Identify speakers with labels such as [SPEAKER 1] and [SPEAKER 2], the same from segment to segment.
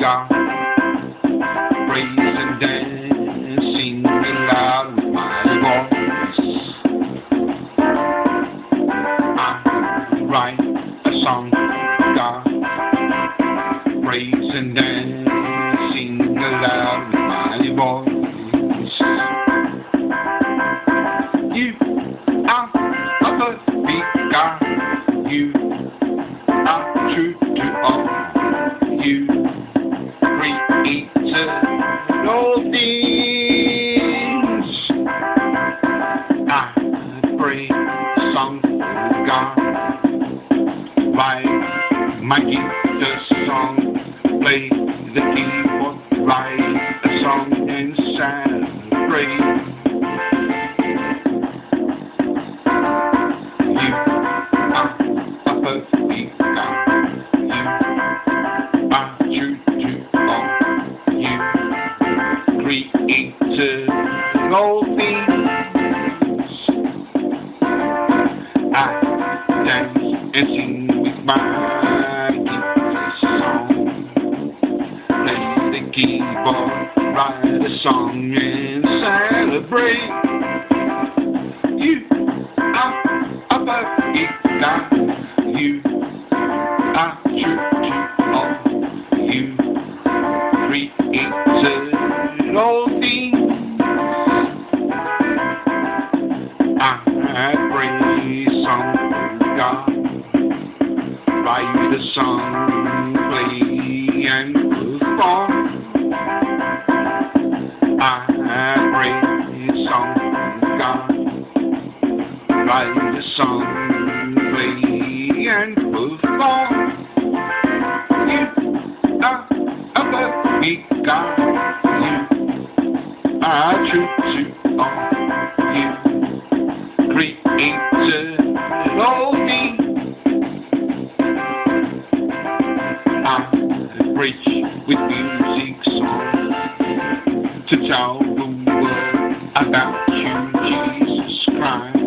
[SPEAKER 1] God. Praise and dance, sing aloud with my voice. I write a song, God. Praise and dance, sing aloud with my voice. You are a perfect God. You are true to all. You created all things. I pray song for God. Write my guitar song, play the keyboard, write a song and celebrate. You are a perfect God. You are true to all. You created all things. I dance and sing with my guitar song. Play the keyboard, write a song and celebrate. You are a perfect God. You are true to all. You created all things. I praise song for God. Write a song, play and perform. I praise song for God. Write a song, play and perform. You are a perfect God. You are true to all. You created all things. I preach with music songs to tell the world about you, Jesus Christ.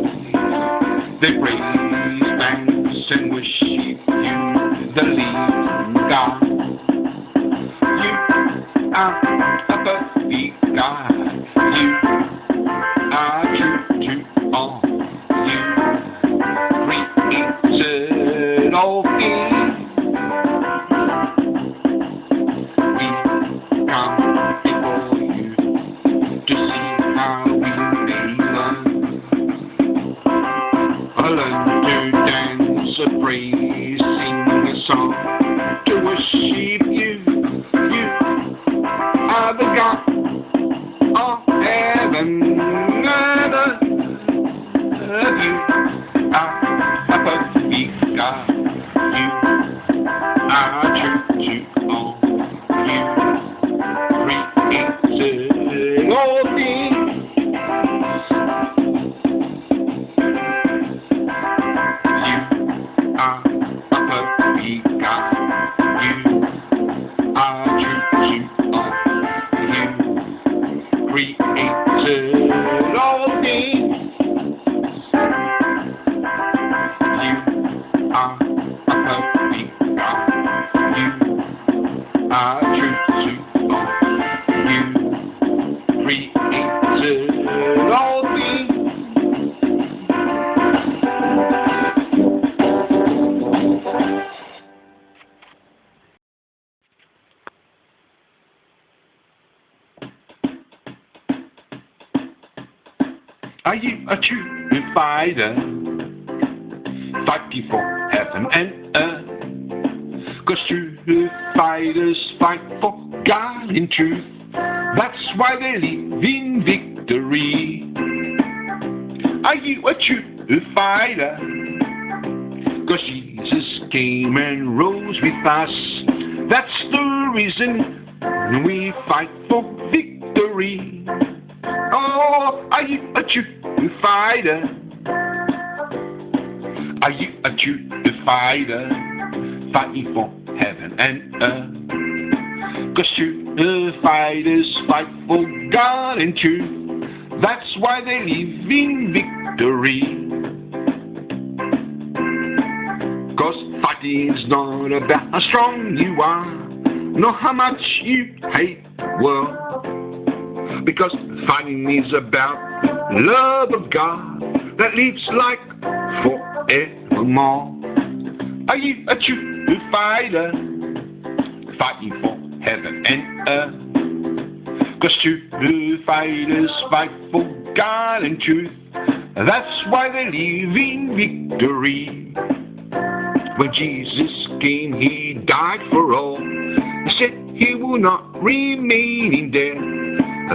[SPEAKER 1] They praise, dance, and worship you, the living God. You are a perfect God. You are true to all. You created all things. We come before you to see how we may learn to dance, a praise, sing a song, to worship you. You are the God of heaven and earth. You are a perfect God. You are true to all. You created all things. You are a perfect God. You are true to all. You created all things. You are a perfect God. You are true to all. You created all things. Are you a true fighter, fighting for heaven and earth? 'Cause true fighters fight for God in truth. That's why they live in victory. Are you a true fighter? 'Cause Jesus came and rose with us. That's the reason we fight for victory. Oh, are you a true fighter? Are you a true fighter, fighting for heaven and earth? 'Cause true fighters fight for God and truth. That's why they live in victory. 'Cause fighting's not about how strong you are, know how much you hate the world. Because fighting is about love of God that lives like forevermore. Are you a true fighter, fighting for heaven and earth? 'Cause true fighters fight for God and truth. That's why they live in victory. When Jesus came, he died for all. He said he will not remain in death.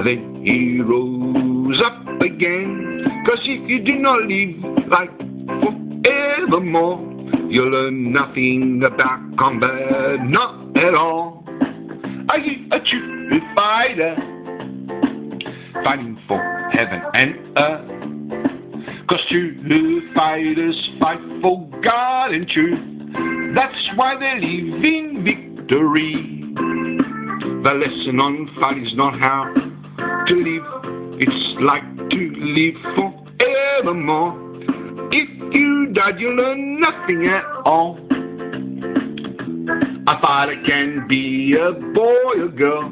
[SPEAKER 1] Then he rose up again. 'Cause if you do not live like forevermore, you'll learn nothing about combat, not at all. Are you a true fighter, fighting for heaven and earth? 'Cause true fighters fight for God and truth. That's why they live in victory. The lesson on fight is not how to live, it's like to live forevermore. If you died, you learn nothing at all. A fighter can be a boy or girl.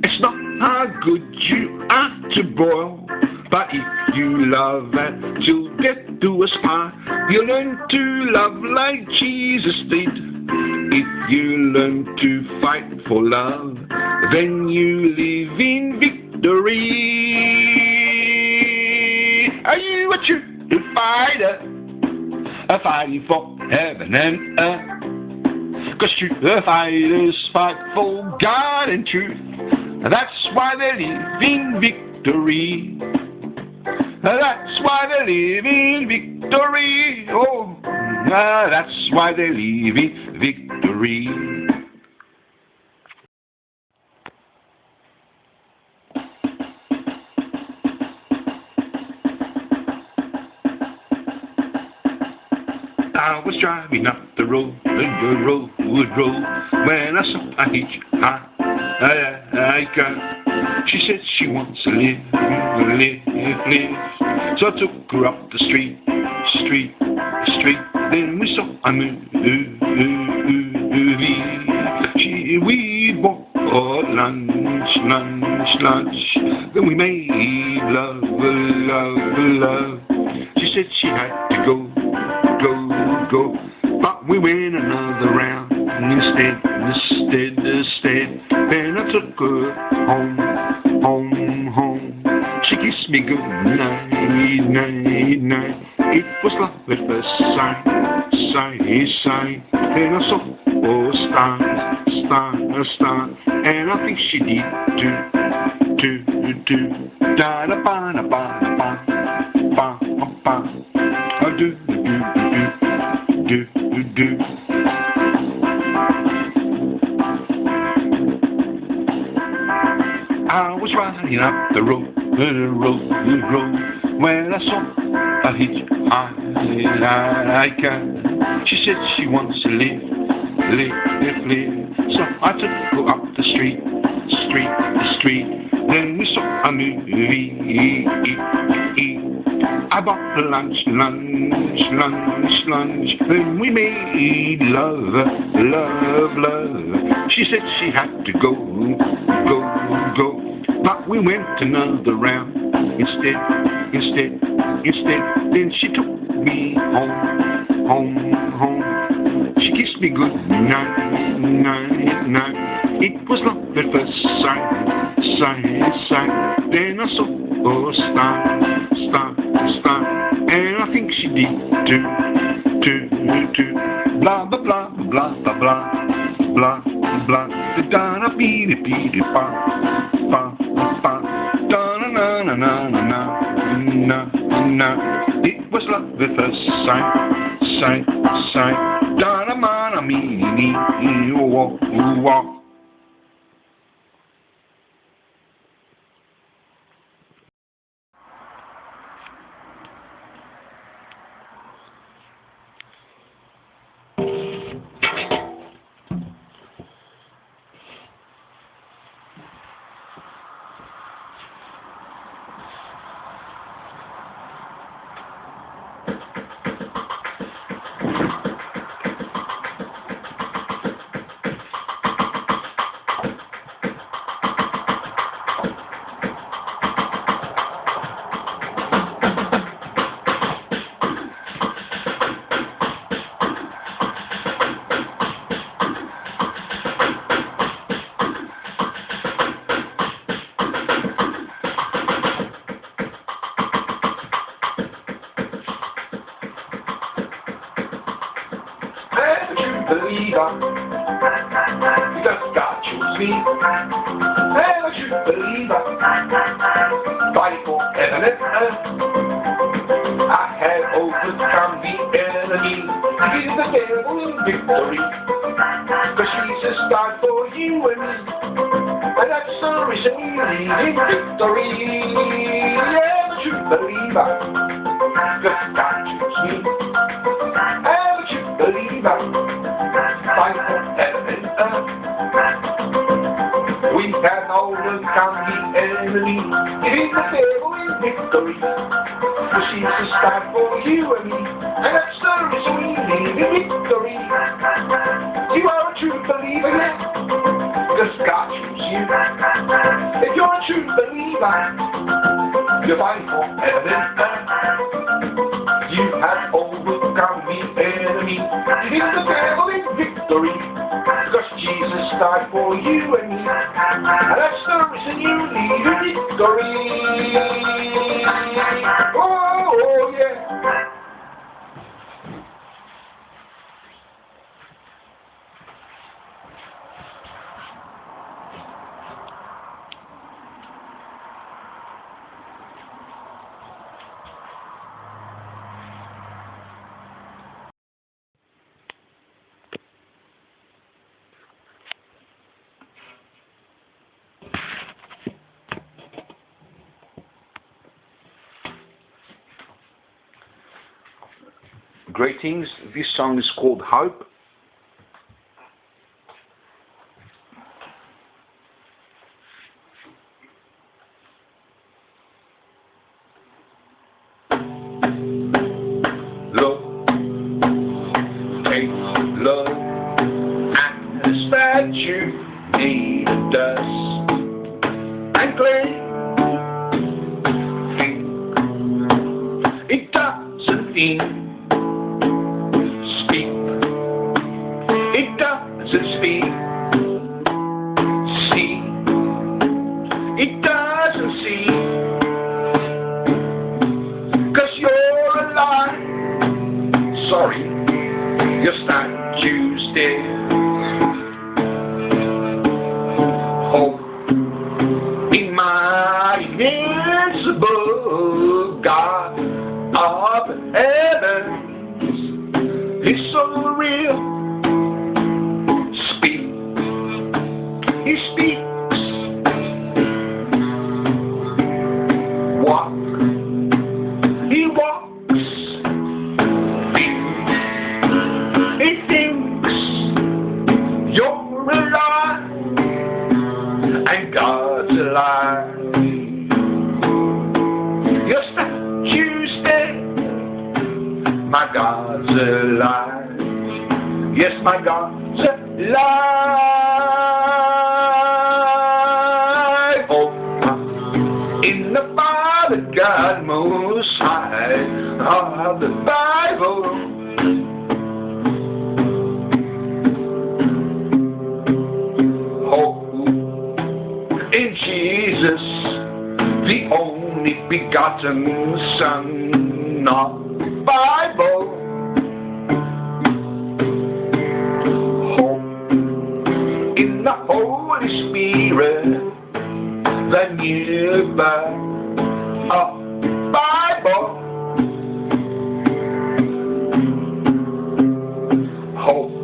[SPEAKER 1] It's not how good you are to boil, but if you love and till death do us part, you learn to love like Jesus did. If you learn to fight for love, then you live in victory. Are you a true fighter, fighting for heaven and earth? 'Cause true fighters fight for God and truth. That's why they live in victory. That's why they live in victory. Oh, that's why they live in victory. I was driving up the road, when I saw a hitchhiker. She said she wants to live. So I took her up the street. Then we saw a movie. We bought lunch. Then we made love. She said she had to go. But we went another round instead. Then I took her home. She kissed me good night. It was love at first sight. Then I saw a star, and I think she did too. Da da ba da ba ba ba ba. Do. I was riding up the road, when I saw a hitchhiker. She said she wants to live. So I took her up the street. Then we saw a movie. I bought the lunch. Then we made love. She said she had to go. But we went another round instead. Then she took me home. She kissed me good night. It was love at first sight. Then I saw a star, and I think she did too. Blah blah blah blah blah blah blah. Da da bee dee ba ba ba. Da na na na na. It was love at first sight. Da na ma me walk. believer, because God chose me. I'm a true believer, fight for heaven and earth. I have overcome the enemy, give the devil victory, because Jesus died for you and me, and that's the reason we live in victory. I'm a true believer, because God chose me. I'm a true believer, fight for heaven and earth. We have overcome the enemy, give the devil victory, because Jesus died for you and me, and that's the reason we live in victory. You are a true believer, yeah, because God chose you. If you're a true believer, you fight for heaven and earth. You have overcome the enemy, give the devil victory, because Jesus died for you and me, and that's the reason you live in victory. Oh yeah. Greetings, this song is called Hope. Love, take love, and the statue needed dust and clay. It doesn't mean sorry, your statue's dead. Hope in my invincible God of heavens is so real. Speak, He speaks. Walk, He walks. God's alive. Your statue's dead. My God's alive. Yes, my God's alive. Oh, in the Father God Most High of the Bible. In Jesus, the only begotten Son of the Bible. Hope in the Holy Spirit, the new birth of the Bible. Hope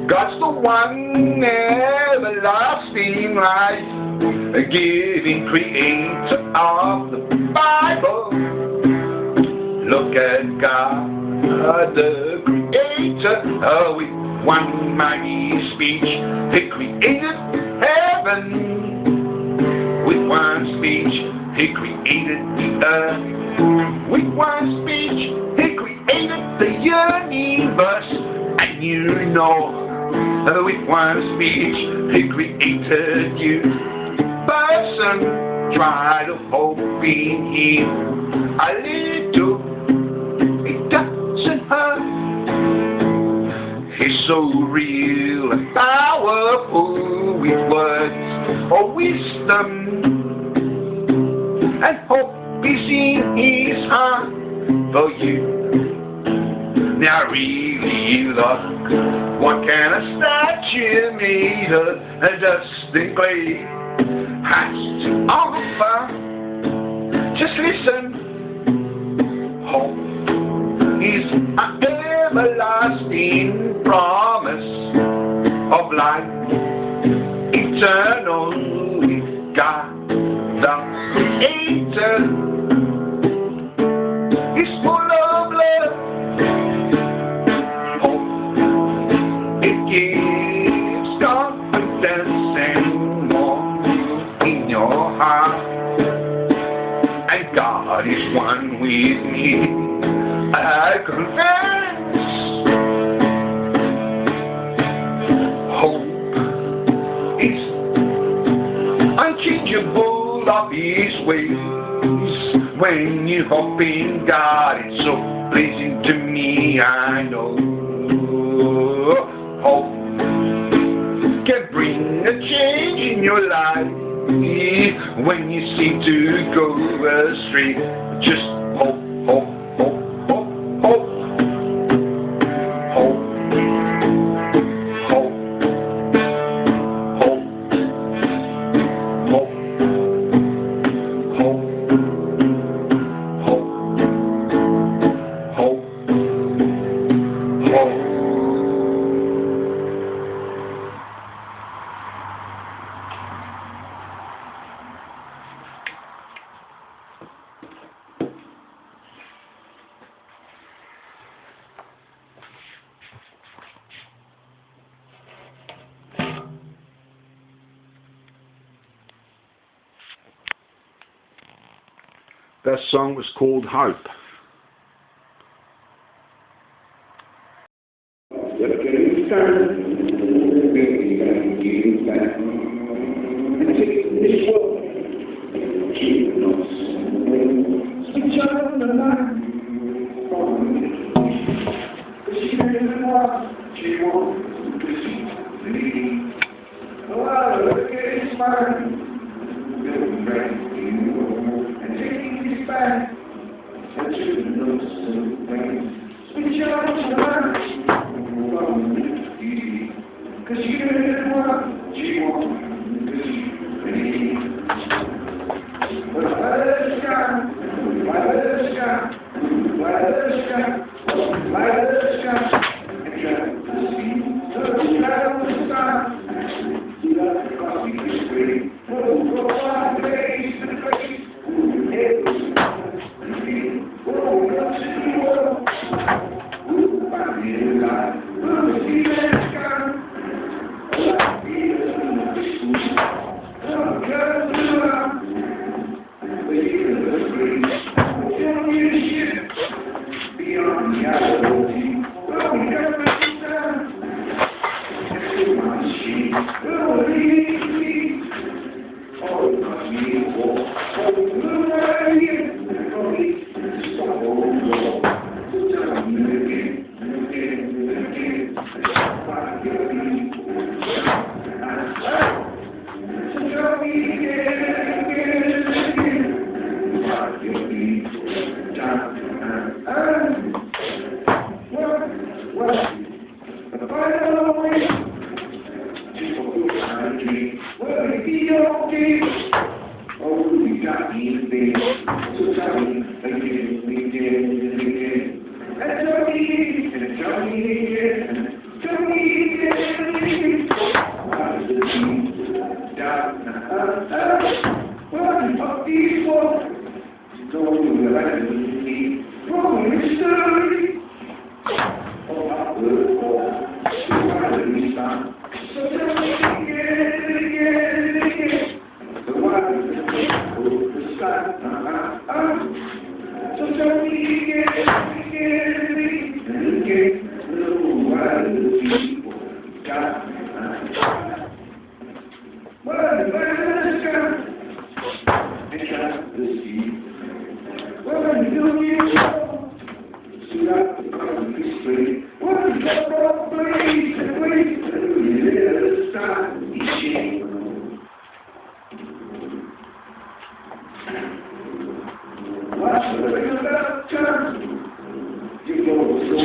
[SPEAKER 1] God's the one everlasting life, a giving creator of the Bible. Look at God, the creator, with one mighty speech. He created heaven. With one speech, He created the earth. With one speech, He created the universe. And you know, with one speech, He created you. Person, try to hope in Him a little. It doesn't hurt. He's so real and powerful with words of wisdom, and hope is in His heart for you. Now really you love What can a statue made of dust and clay has to offer? Just listen. Hope is an everlasting promise of life eternal with God the Creator. Is full of love. Hope it gives confidence and warmth in your heart. And God is one with me, I confess. Hope is unchangeable of His ways. When you hope in God, it's so pleasing to me, I know. Hope can bring a change in your life. When you seem to go astray, just hope, hope, hope, hope, hope, hope, hope, hope, hope, hope, hope, hope, hope. That song was called Hope. You know, so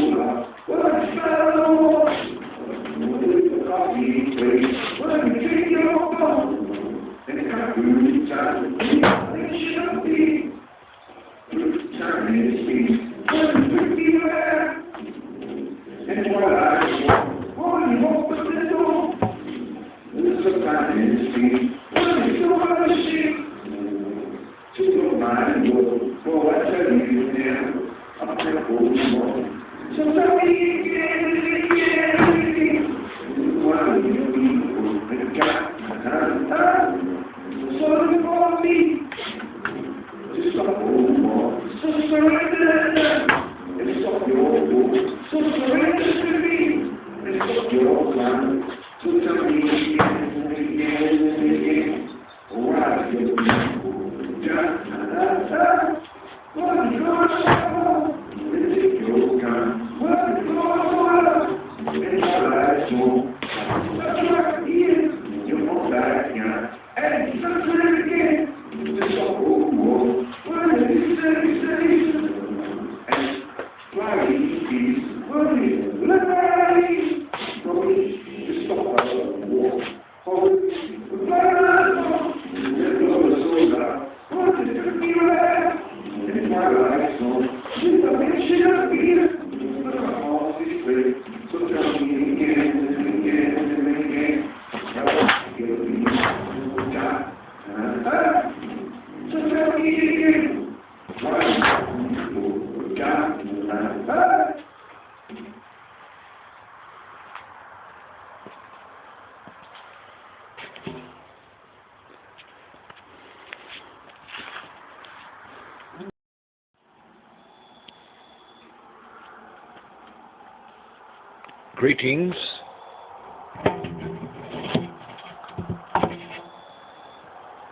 [SPEAKER 1] Greetings.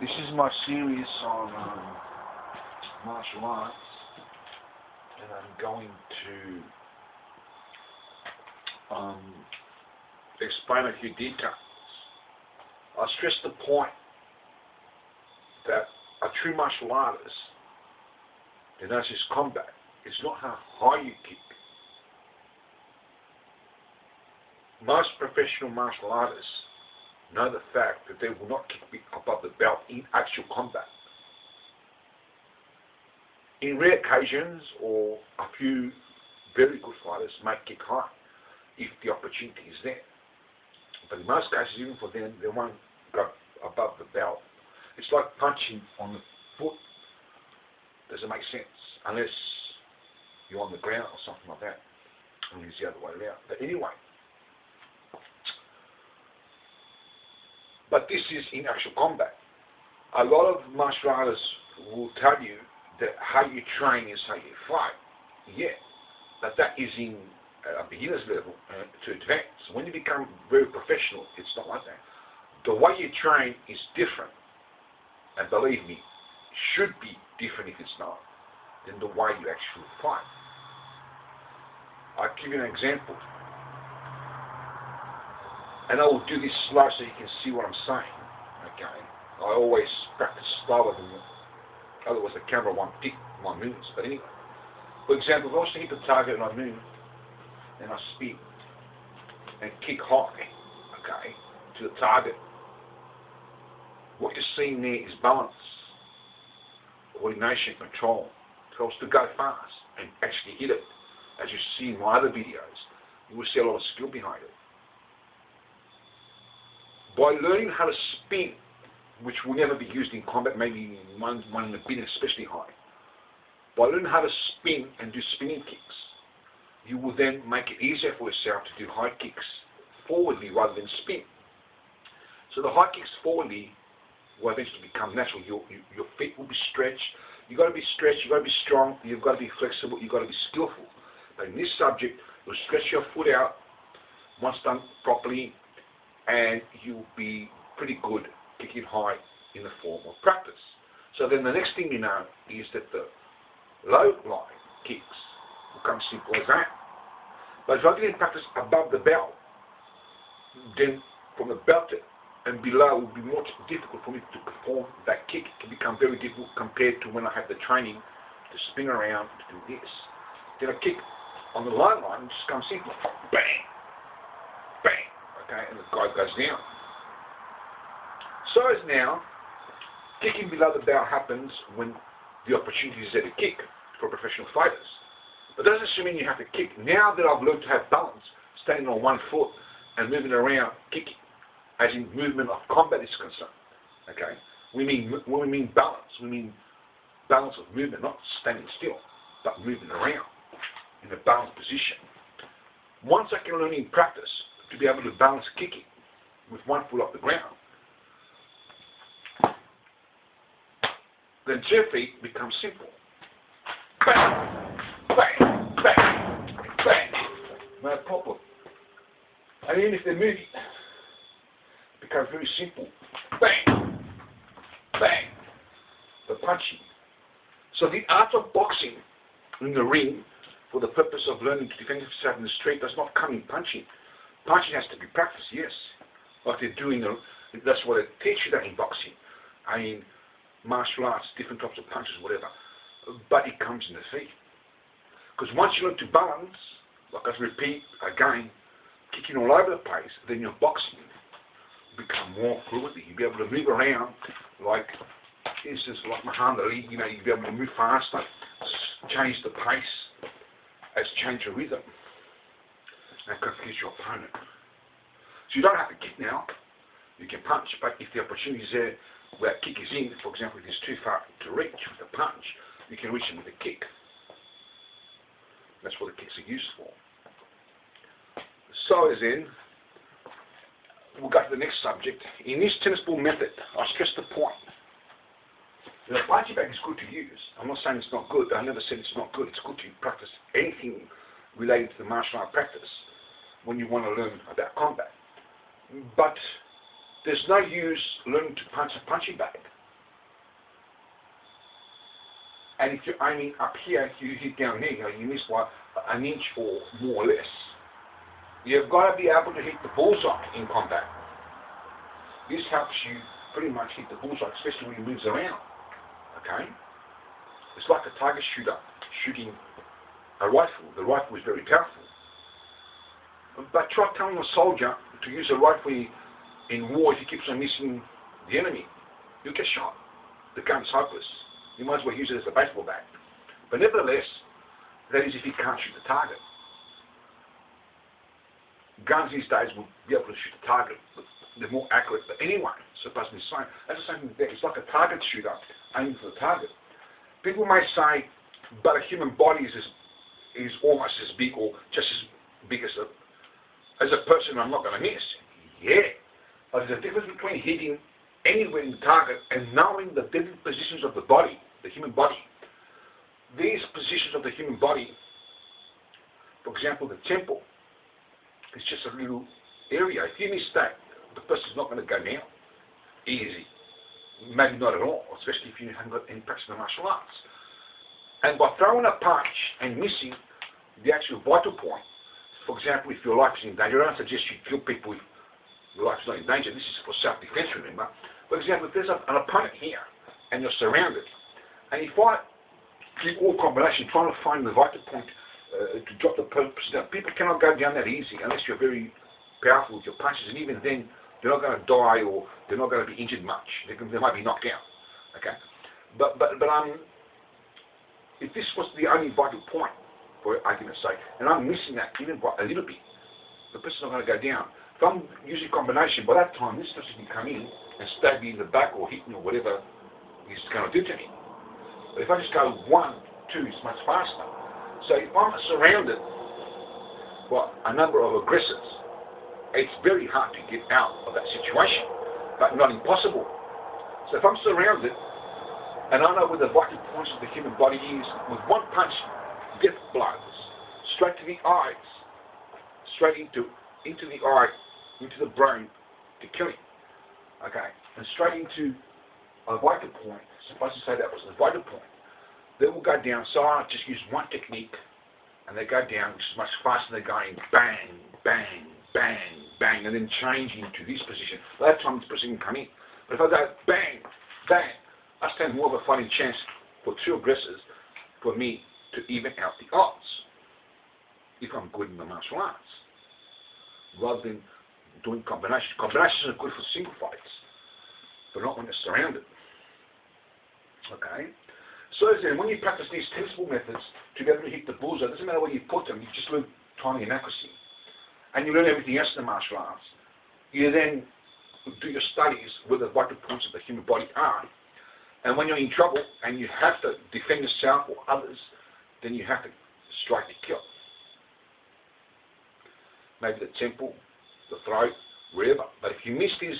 [SPEAKER 1] This is my series on martial arts, and I'm going to explain a few details. I stress the point that a true martial artist, and that's his combat, it's not how high you kick. Most professional martial artists know the fact that they will not kick above the belt in actual combat. In rare occasions, or a few very good fighters may kick high if the opportunity is there. But in most cases, even for them, they won't go above the belt. It's like punching on the foot. Doesn't make sense unless you're on the ground or something like that. I mean, it's the other way around. But anyway, but this is in actual combat. A lot of martial artists will tell you that how you train is how you fight. Yeah, but that is in a beginner's level to advance. When you become very professional, it's not like that. The way you train is different, and believe me, should be different if it's not, than the way you actually fight. I'll give you an example. And I will do this slow so you can see what I'm saying. Okay. I always practice slower than otherwise the camera won't pick my moves. But anyway, for example, if I was to hit the target and I move, then I spin and kick high, okay, to the target. What you're seeing there is balance, coordination, control. If I was to go fast and actually hit it, as you see in my other videos, you will see a lot of skill behind it. By learning how to spin, which will never be used in combat, maybe one in a billion, especially high. By learning how to spin and do spinning kicks, you will then make it easier for yourself to do high kicks forwardly rather than spin. So the high kicks forwardly will eventually become natural. Your feet will be stretched. You've got to be stretched, you've got to be strong, you've got to be flexible, you've got to be skillful. But in this subject, you'll stretch your foot out once done properly, and you'll be pretty good kicking high in the form of practice. So then the next thing you know is that the low line kicks will come simple as that. But if I didn't practice above the belt, then from the belt and below it will be more difficult for me to perform that kick. It can become very difficult compared to when I had the training to spin around to do this. Then a kick on the low line just comes simple. Bang! Bang! Okay, and the guy goes down. So as now, kicking below the belt happens when the opportunity is there to kick for professional fighters. But that doesn't mean you have to kick. Now that I've learned to have balance, standing on one foot and moving around, kicking, as in movement of combat is concerned. Okay, when we mean balance, we mean balance of movement, not standing still, but moving around in a balanced position. Once I can learn in practice to be able to balance kicking with one foot off the ground, then 2 feet becomes simple. Bang! Bang! Bang! Bang! No problem. And even if they're moving, it becomes very simple. Bang! Bang! The punching.
[SPEAKER 2] So the art of boxing in the ring for the purpose of learning to defend yourself in the street does not come in punching. Punching has to be practiced, yes. Like they're doing, that's what they teach you that in boxing. I mean, martial arts, different types of punches, whatever. But it comes in the feet. Because once you learn to balance, like I repeat again, kicking all over the place, then your boxing become more fluidly. You'll be able to move around like, for instance, like Muhammad Ali, you'll be able to move faster, change the pace, as change your rhythm, and confuse your opponent. So you don't have to kick now, you can punch, but if the opportunity is there where a kick is in, for example, if it's too far to reach with a punch, you can reach it with a kick. That's what the kicks are used for. So as in, we'll go to the next subject. In this tennis ball method, I stress the point. The punching bag is good to use. I'm not saying it's not good. I never said it's not good. It's good to practice anything related to the martial art practice when you want to learn about combat. But there's no use learning to punch a punching bag. And if you're aiming up here, you hit down there, you miss by an inch or more or less. You've got to be able to hit the bullseye in combat. This helps you pretty much hit the bullseye, especially when he moves around. Okay? It's like a target shooter shooting a rifle. The rifle is very powerful. But try telling a soldier to use a rifle in war if he keeps on missing the enemy. You'll get shot. The gun's hopeless. You might as well use it as a baseball bat. But nevertheless, that is if he can't shoot the target. Guns these days will be able to shoot the target, but they're more accurate. But anyway, supposed to be the same. That's the same thing there. It's like a target shooter aiming for the target. People may say, but a human body is almost as big or just as big as a person I'm not going to miss. Yeah. But there's a difference between hitting anywhere in the target and knowing the different positions of the body, the human body. These positions of the human body, for example, the temple, is just a little area. If you miss that, the person's not going to go down easy. Maybe not at all, especially if you haven't got any practice in the martial arts. And by throwing a punch and missing the actual vital point, for example, if your life is in danger, I don't suggest you kill people if your life is not in danger. This is for self-defense, remember. For example, if there's an opponent here and you're surrounded, and if I keep all combination trying to find the vital point to drop the person down, people cannot go down that easy unless you're very powerful with your punches, and even then, they're not going to die or they're not going to be injured much. They might be knocked down. Okay, but if this was the only vital point, for argument's sake, and I'm missing that even by a little bit, the person's not going to go down. If I'm using combination, by that time this person can come in and stab me in the back or hit me or whatever he's going to do to me. But if I just go 1, 2, it's much faster. So if I'm surrounded by a number of aggressors, it's very hard to get out of that situation, but not impossible. So if I'm surrounded, and I know where the vital points of the human body is, with one punch, death blows, straight to the eyes, straight into the eye, into the brain, to kill him. Okay, and straight into a vital point, supposed to say that was the vital point. They will go down, so I just use one technique, and they go down, which is much faster. They're going bang, bang, bang, bang, and then changing to this position. By that time, this person can come in. But if I go bang, bang, I stand more of a fighting chance for 2 aggressors for me to even out the odds if I'm good in the martial arts, rather than doing combinations. Combinations are good for single fights, but not when they're surrounded. Okay? So then, when you practice these tennis ball methods to be able to hit the bullseye, it doesn't matter where you put them, you just learn timing and accuracy. And you learn everything else in the martial arts. You then do your studies where the vital points of the human body are. And when you're in trouble and you have to defend yourself or others, then you have to strike to kill. Maybe the temple, the throat, wherever. But if you miss these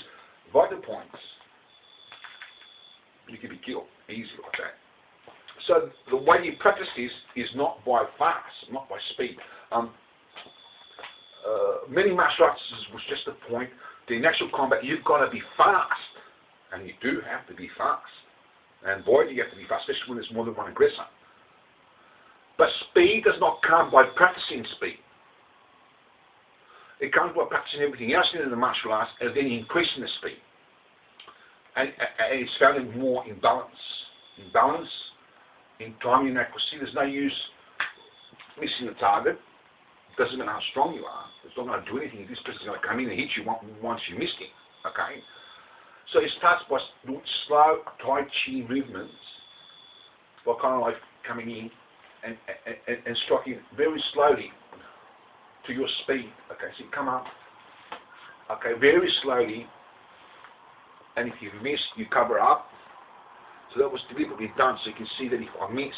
[SPEAKER 2] vital points, you can be killed easily like that. So the way you practice this is not by fast, not by speed. Many martial arts was just the point. In actual combat, you've got to be fast, and you do have to be fast. And boy, you have to be fast, especially when there's more than one aggressor. But speed does not come by practicing speed. It comes by practicing everything else in the martial arts and then increasing the speed. And it's found in more in balance. In balance, in timing and accuracy, there's no use missing the target. It doesn't matter how strong you are. It's not going to do anything. This person's going to come in and hit you once you missed it. Okay? So it starts by doing slow Tai Chi movements, by kind of like coming in and striking very slowly to your speed. Okay, so you come up, okay, very slowly, and if you miss, you cover up. So that was deliberately done, so you can see that if I miss,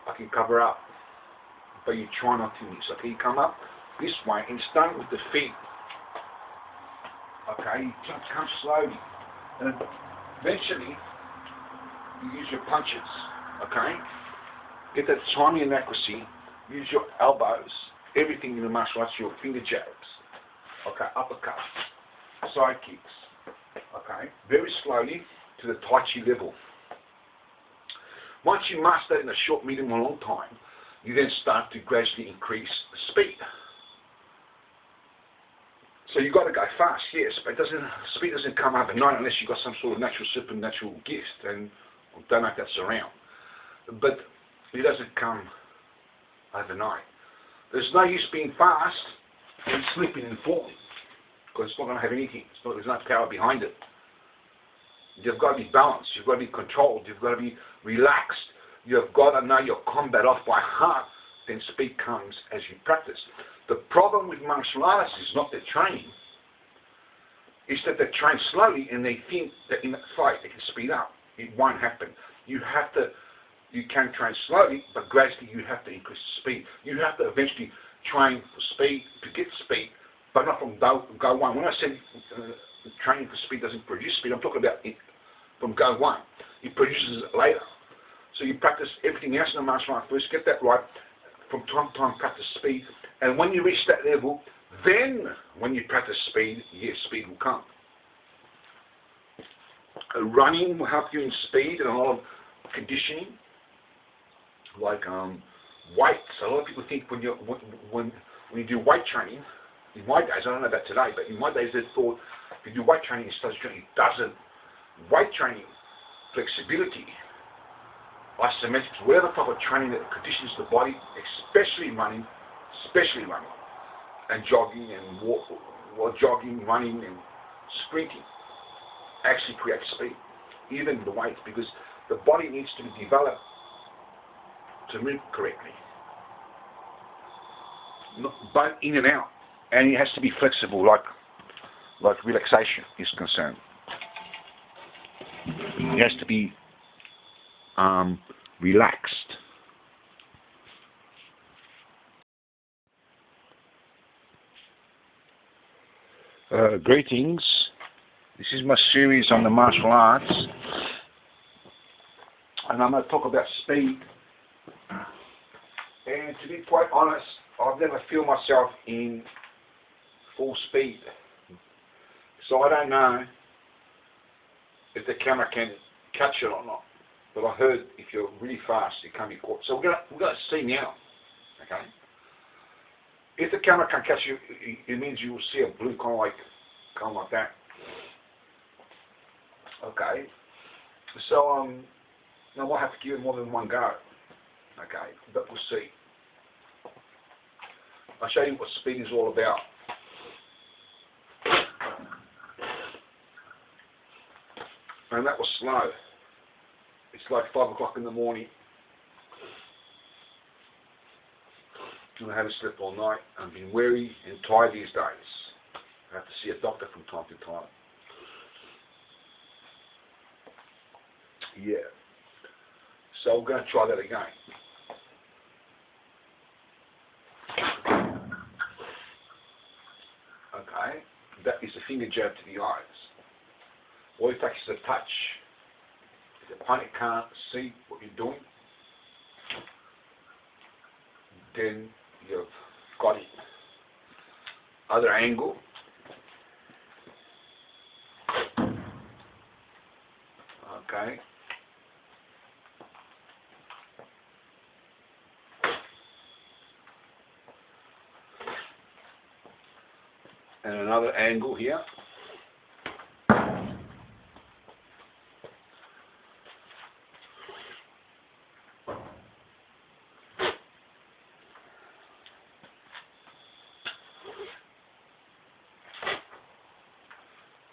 [SPEAKER 2] I can cover up, but you try not to miss. Okay, you come up this way and start with the feet. Okay, you just come slowly, and eventually you use your punches. Okay, get that timing and accuracy. Use your elbows. Everything in the martial arts, your finger jabs. Okay, uppercut, side kicks. Okay, very slowly to the Tai Chi level. Once you master that in a short, medium, or long time, you then start to gradually increase the speed. So you've got to go fast, yes, but speed doesn't come overnight unless you've got some sort of natural, supernatural gift, and I don't know if that's around. But it doesn't come overnight. There's no use being fast and slipping and falling, because it's not going to have anything. There's no power behind it. You've got to be balanced. You've got to be controlled. You've got to be relaxed. You've got to know your combat off by heart. Then speed comes as you practice. The problem with martial artists is not their training. It's that they train slowly and they think that in a fight they can speed up. It won't happen. You can train slowly, but gradually you have to increase the speed. You have to eventually train for speed to get speed, but not from go one. When I said training for speed doesn't produce speed, I'm talking about it from go one. It produces it later. So you practice everything else in the martial art first, get that right, from time to time practice speed, and when you reach that level, then when you practice speed, yes, speed will come. Running will help you in speed and a lot of conditioning, like weights. A lot of people think when you do weight training, in my days, I don't know about today, but in my days they thought if you do weight training, it doesn't. Weight training, flexibility, isometrics, whatever type of training that conditions the body, especially running, and jogging and jogging, running and sprinting, actually creates speed, even the weights, because the body needs to be developed to move correctly, both in and out, and it has to be flexible, like relaxation is concerned. It has to be relaxed. Greetings. This is my series on the martial arts, and I'm going to talk about speed. And to be quite honest, I've never feel myself in full speed, so I don't know if the camera can catch it or not. But I heard if you're really fast, you can't be caught. So we're going to see now. Okay. If the camera can catch you, it means you will see a blue kind of like that. Okay. So I might have to give it more than one go. Okay, but we'll see. I'll show you what speed is all about. And that was slow. It's like 5 o'clock in the morning. And I haven't slept all night. I've been weary and tired these days. I have to see a doctor from time to time. Yeah. So we're going to try that again. Okay. That is a finger jab to the eyes. All it takes is a touch. If the opponent can't see what you're doing, then you've got it. Other angle. Okay. And another angle here.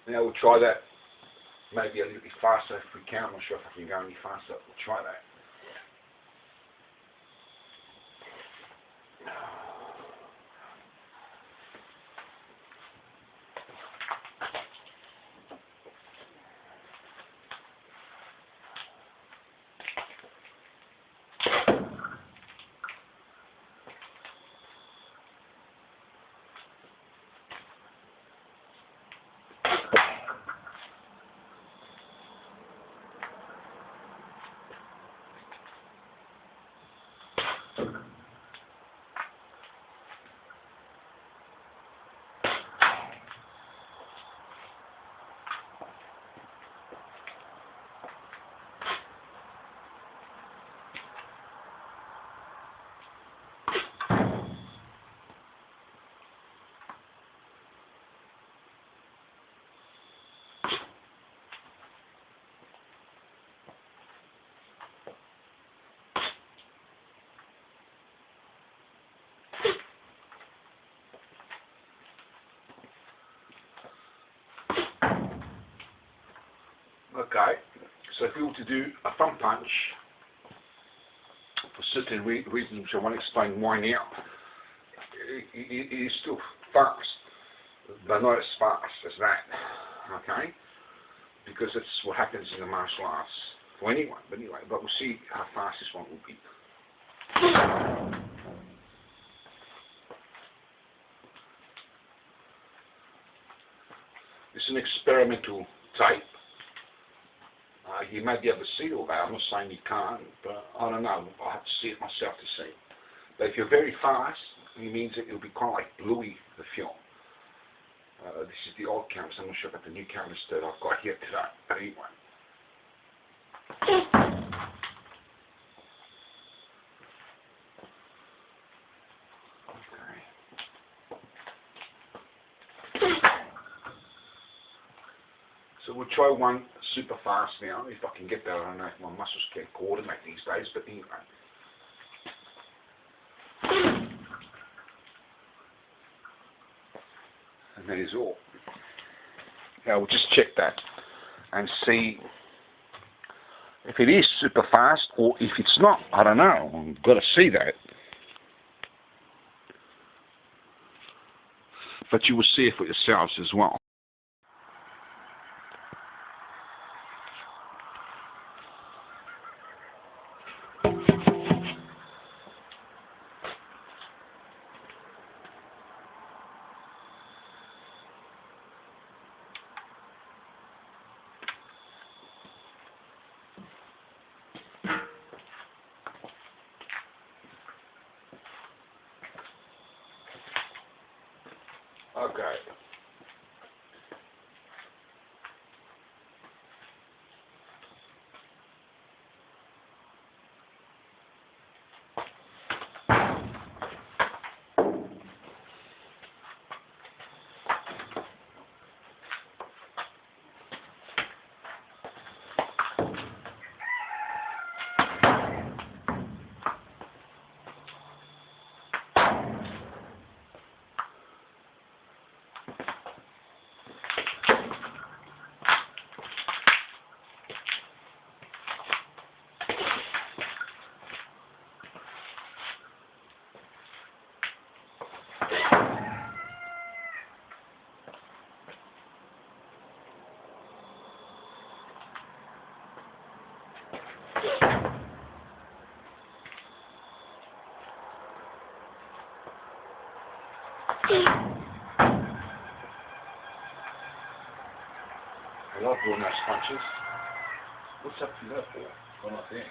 [SPEAKER 2] Now we'll try that maybe a little bit faster if we can. I'm not sure if I can go any faster. We'll try that. Okay, so if you were to do a thumb punch, for certain reasons which I won't explain why now, it is still fast, but not as fast as that, okay? Because that's what happens in the martial arts for anyone, but anyway, but we'll see how fast this one will be. It's an experimental tape. You may be able to see all that. I'm not saying you can't, but I don't know. I have to see it myself to see. But if you're very fast, it means that it'll be kind of like bluey, the film. This is the old cameras. I'm not sure about the new cameras that I've got here today. But anyway. So we'll try one super fast now, if I can get that. I don't know if my muscles can coordinate these days, but anyway. And that is all. Now we'll just check that and see if it is super fast or if it's not. I don't know. I've got to see that. But you will see it for yourselves as well. Okay. I love doing those punches. What's up to that for? Gone up there.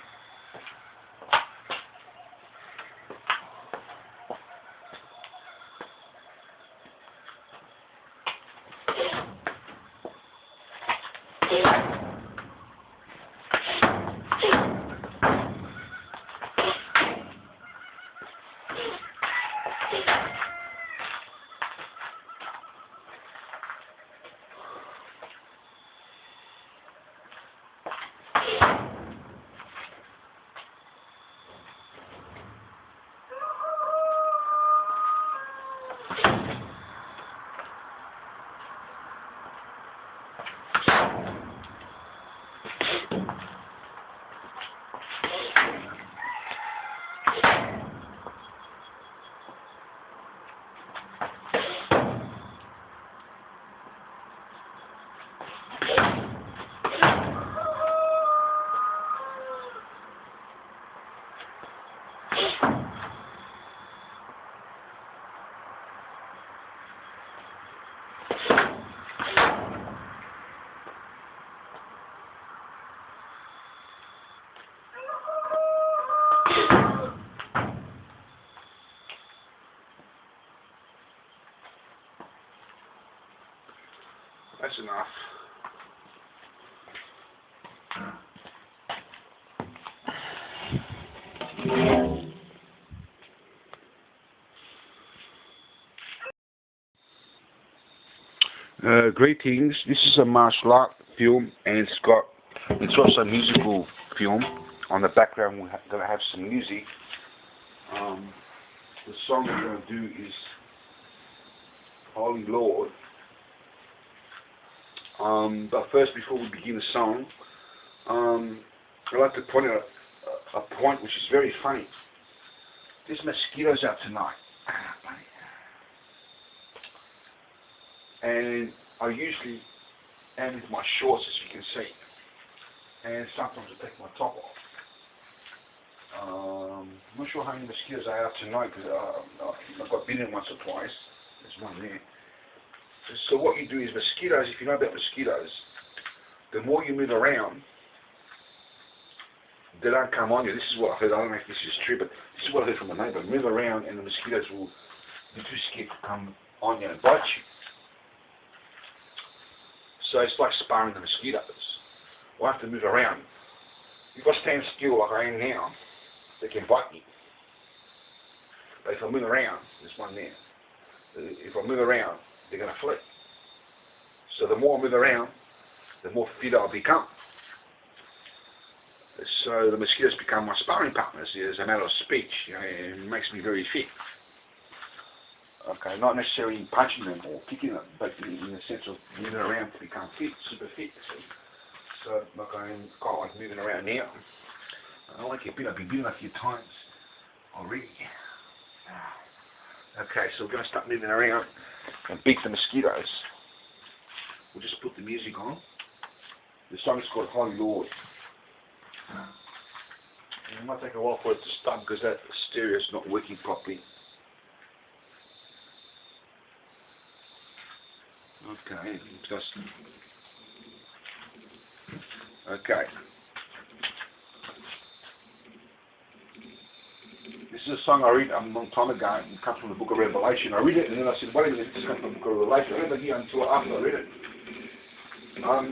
[SPEAKER 2] Greetings. This is a martial art film, and it's also a musical film. On the background, we're going to have some music. The song we're going to do is Holy Lord. But first, before we begin the song, I'd like to point out a point which is very funny. There's mosquitoes out tonight. And I usually am with my shorts, as you can see, and sometimes I take my top off. I'm not sure how many mosquitoes are out tonight, because I've got bitten once or twice. There's one there. So what you do is mosquitoes, if you know about mosquitoes, the more you move around, they don't come on you. This is what I heard. I don't know if this is true, but this is what I heard from a neighbour. Move around and the mosquitoes will be too scared to come on you and bite you. So it's like sparring the mosquitoes. I have to move around. If I stand still like I am now, they can bite me. But if I move around, there's one there. If I move around, they're going to flee. So the more I move around, the more fit I'll become. So the mosquitoes become my sparring partners as a matter of speech. You know, it makes me very fit. Okay, not necessarily punching them or kicking them, but in the sense of moving around to become fit, super fit. So like I'm quite like moving around now. I like a bit. I've been bitten a few times already. Okay, so we're going to start moving around and beat the mosquitoes. We'll just put the music on. The song is called Holy Lord. It might take a while for it to start because that stereo is not working properly. Okay, just okay. This is a song I read a long time ago. It comes from the Book of Revelation. I read it and then I said, wait a minute, this comes from the Book of Revelation. I never hear until after I read it.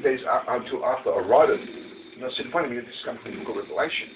[SPEAKER 2] There's until after I write it. And I said, wait a minute, this comes from the Book of Revelation.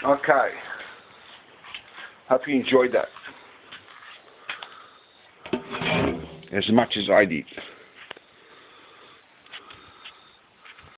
[SPEAKER 2] Okay. Hope you enjoyed that as much as I did.